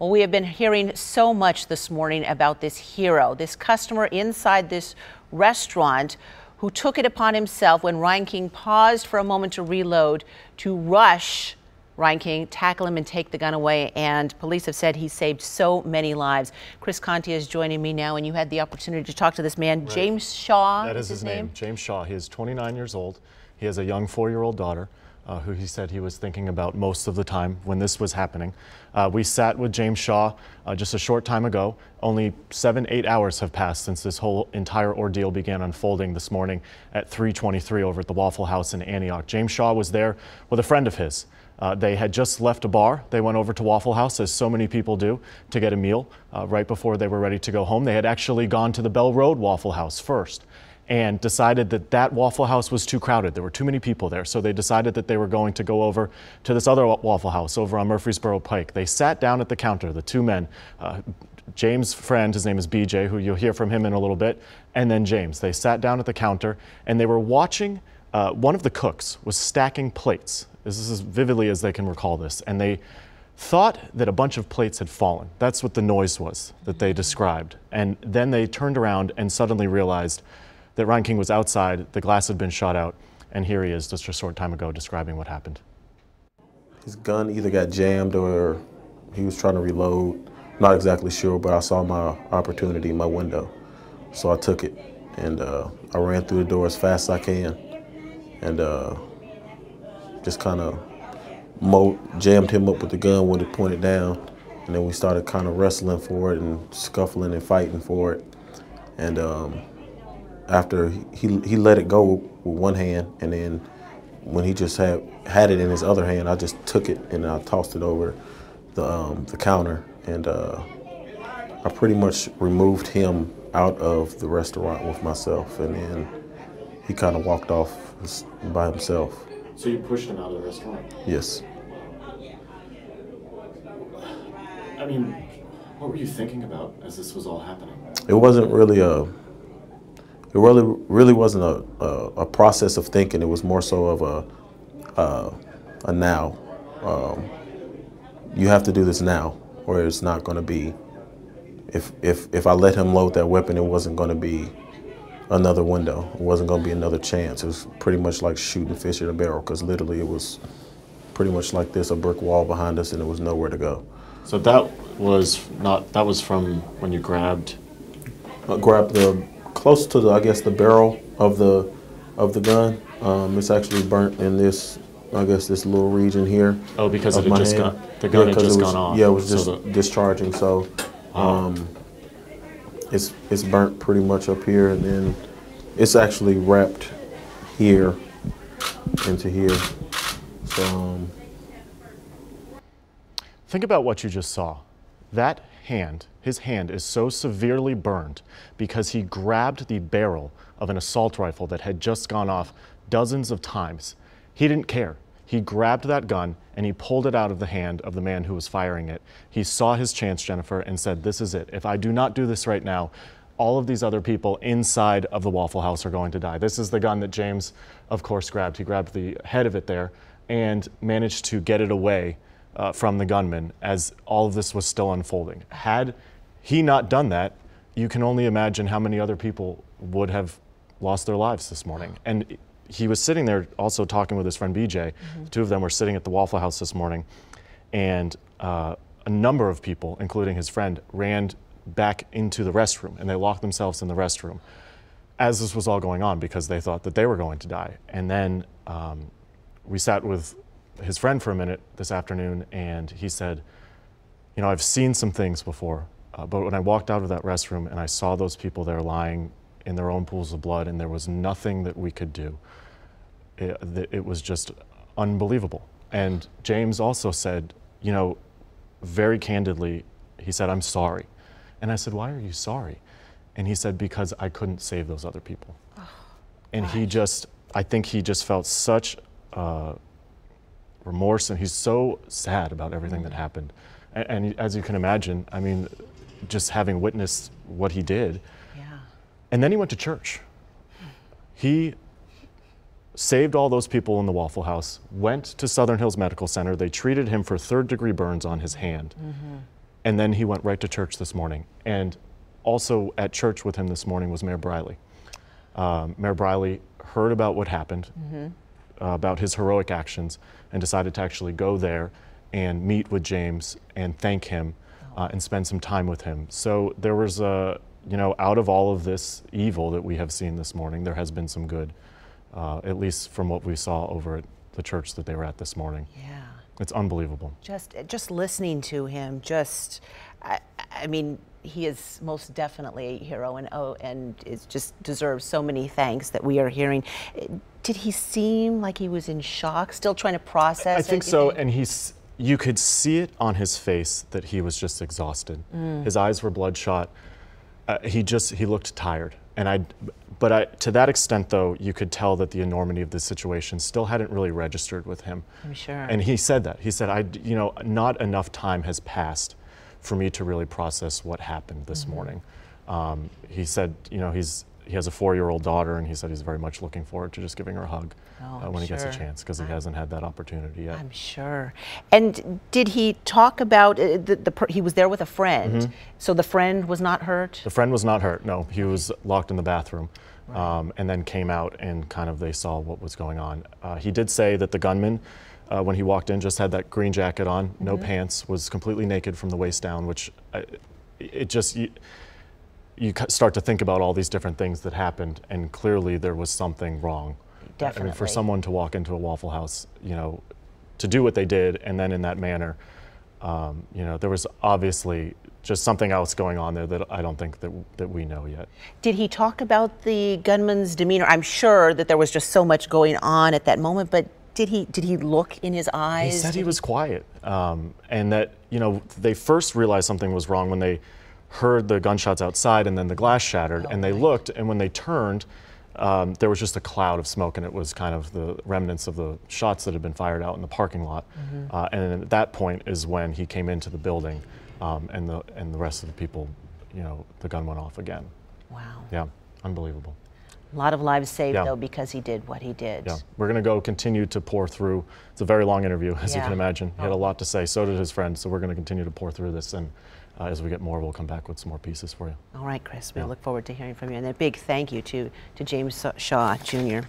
Well, we have been hearing so much this morning about this hero, this customer inside this restaurant who took it upon himself when Ryan King paused for a moment to reload to rush Ryan King, tackle him and take the gun away. And police have said he saved so many lives. Chris Conti is joining me now, and you had the opportunity to talk to this man, right. James Shaw. That is his name, James Shaw. He is 29 years old. He has a young 4-year-old daughter who he said he was thinking about most of the time when this was happening. We sat with James Shaw just a short time ago. Only 7-8 hours have passed since this whole entire ordeal began unfolding this morning at 3:23 over at the Waffle House in Antioch. James Shaw was there with a friend of his. They had just left a bar. They went over to Waffle House, as so many people do, to get a meal right before they were ready to go home. They had actually gone to the Bell Road Waffle House first and decided that that Waffle House was too crowded. There were too many people there, so they decided that they were going to go over to this other Waffle House over on Murfreesboro Pike. They sat down at the counter, the two men, James' friend, his name is BJ, who you'll hear from him in a little bit, and then James. They sat down at the counter and they were watching, one of the cooks was stacking plates. This is as vividly as they can recall this, and they thought that a bunch of plates had fallen. That's what the noise was that they described. And then they turned around and suddenly realized that Ryan King was outside, the glass had been shot out, and here he is just a short time ago describing what happened. His gun either got jammed or he was trying to reload. Not exactly sure, but I saw my opportunity in my window. So I took it, and I ran through the door as fast as I can, and just kind of jammed him up with the gun when it pointed down, and then we started kind of wrestling for it and scuffling and fighting for it. And after he let it go with one hand, and then when he just had it in his other hand, I just took it and I tossed it over the counter, and I pretty much removed him out of the restaurant with myself, and then he kind of walked off by himself. So you pushed him out of the restaurant? Yes. I mean, what were you thinking about as this was all happening? It wasn't really it really wasn't a process of thinking. It was more so of a now. You have to do this now, or it's not going to be. If I let him load that weapon, it wasn't going to be another window. It wasn't going to be another chance. It was pretty much like shooting fish at a barrel, because literally it was pretty much like this, a brick wall behind us, and there was nowhere to go. So that was from when you grabbed? Grabbed close to I guess the barrel of the gun. It's actually burnt in this, I guess, this little region here. Oh, because the gun had just gone off. Yeah, it was just discharging. So it's burnt pretty much up here, and then it's actually wrapped here into here. So think about what you just saw. That hand, his hand, is so severely burned because he grabbed the barrel of an assault rifle that had just gone off dozens of times. He didn't care. He grabbed that gun and he pulled it out of the hand of the man who was firing it. He saw his chance, Jennifer, and said, this is it. If I do not do this right now, all of these other people inside of the Waffle House are going to die. This is the gun that James, of course, grabbed. He grabbed the head of it there and managed to get it away from the gunman as all of this was still unfolding. Had he not done that, you can only imagine how many other people would have lost their lives this morning. And he was sitting there also talking with his friend BJ. The two of them were sitting at the Waffle House this morning, and a number of people, including his friend, ran back into the restroom, and they locked themselves in the restroom as this was all going on because they thought that they were going to die. And then we sat with his friend for a minute this afternoon, and he said, you know, I've seen some things before, but when I walked out of that restroom and I saw those people there lying in their own pools of blood and there was nothing that we could do, it was just unbelievable. And James also said, you know, very candidly, he said, I'm sorry. And I said, why are you sorry? And he said, because I couldn't save those other people. And I think he just felt such remorse, and he's so sad about everything that happened. And as you can imagine, I mean, just having witnessed what he did. Yeah. And then he went to church. He saved all those people in the Waffle House, went to Southern Hills Medical Center. They treated him for third-degree burns on his hand. And then he went right to church this morning. And also at church with him this morning was Mayor Briley. Mayor Briley heard about what happened, about his heroic actions, and decided to actually go there and meet with James and thank him and spend some time with him. So there was you know, out of all of this evil that we have seen this morning, there has been some good, at least from what we saw over at the church that they were at this morning. Yeah. It's unbelievable. Just listening to him, I mean, he is most definitely a hero, and it just deserves so many thanks that we are hearing. Did he seem like he was in shock, still trying to process it? I think so, and you could see it on his face that he was just exhausted. His eyes were bloodshot. He looked tired, but to that extent, though, you could tell that the enormity of the situation still hadn't really registered with him. I'm sure. And he said that. He said, you know, not enough time has passed for me to really process what happened this morning. He said, you know, he has a 4-year-old daughter, and he said he's very much looking forward to just giving her a hug when he gets a chance, because he hasn't had that opportunity yet. I'm sure. And did he talk about, he was there with a friend, so the friend was not hurt? The friend was not hurt, no. He was locked in the bathroom, and then came out and kind of they saw what was going on. He did say that the gunman, when he walked in, just had that green jacket on, no pants, was completely naked from the waist down, which you start to think about all these different things that happened, and clearly there was something wrong. Definitely. I mean, for someone to walk into a Waffle House, you know, to do what they did, and then in that manner, you know, there was obviously just something else going on there that I don't think that we know yet. Did he talk about the gunman's demeanor? I'm sure that there was just so much going on at that moment, but did he look in his eyes? He said he was quiet, and that, you know, they first realized something was wrong when they heard the gunshots outside and then the glass shattered, and they looked, and when they turned, there was just a cloud of smoke, and it was kind of the remnants of the shots that had been fired out in the parking lot. And at that point is when he came into the building, and the rest of the people, you know, the gun went off again. Wow. Yeah, unbelievable. A lot of lives saved, though, because he did what he did. Yeah, we're going to continue to pour through. It's a very long interview, as you can imagine. He had a lot to say, so did his friend, so we're going to continue to pour through this, and as we get more, we'll come back with some more pieces for you. All right, Chris, we look forward to hearing from you. And a big thank you to James Shaw, Jr.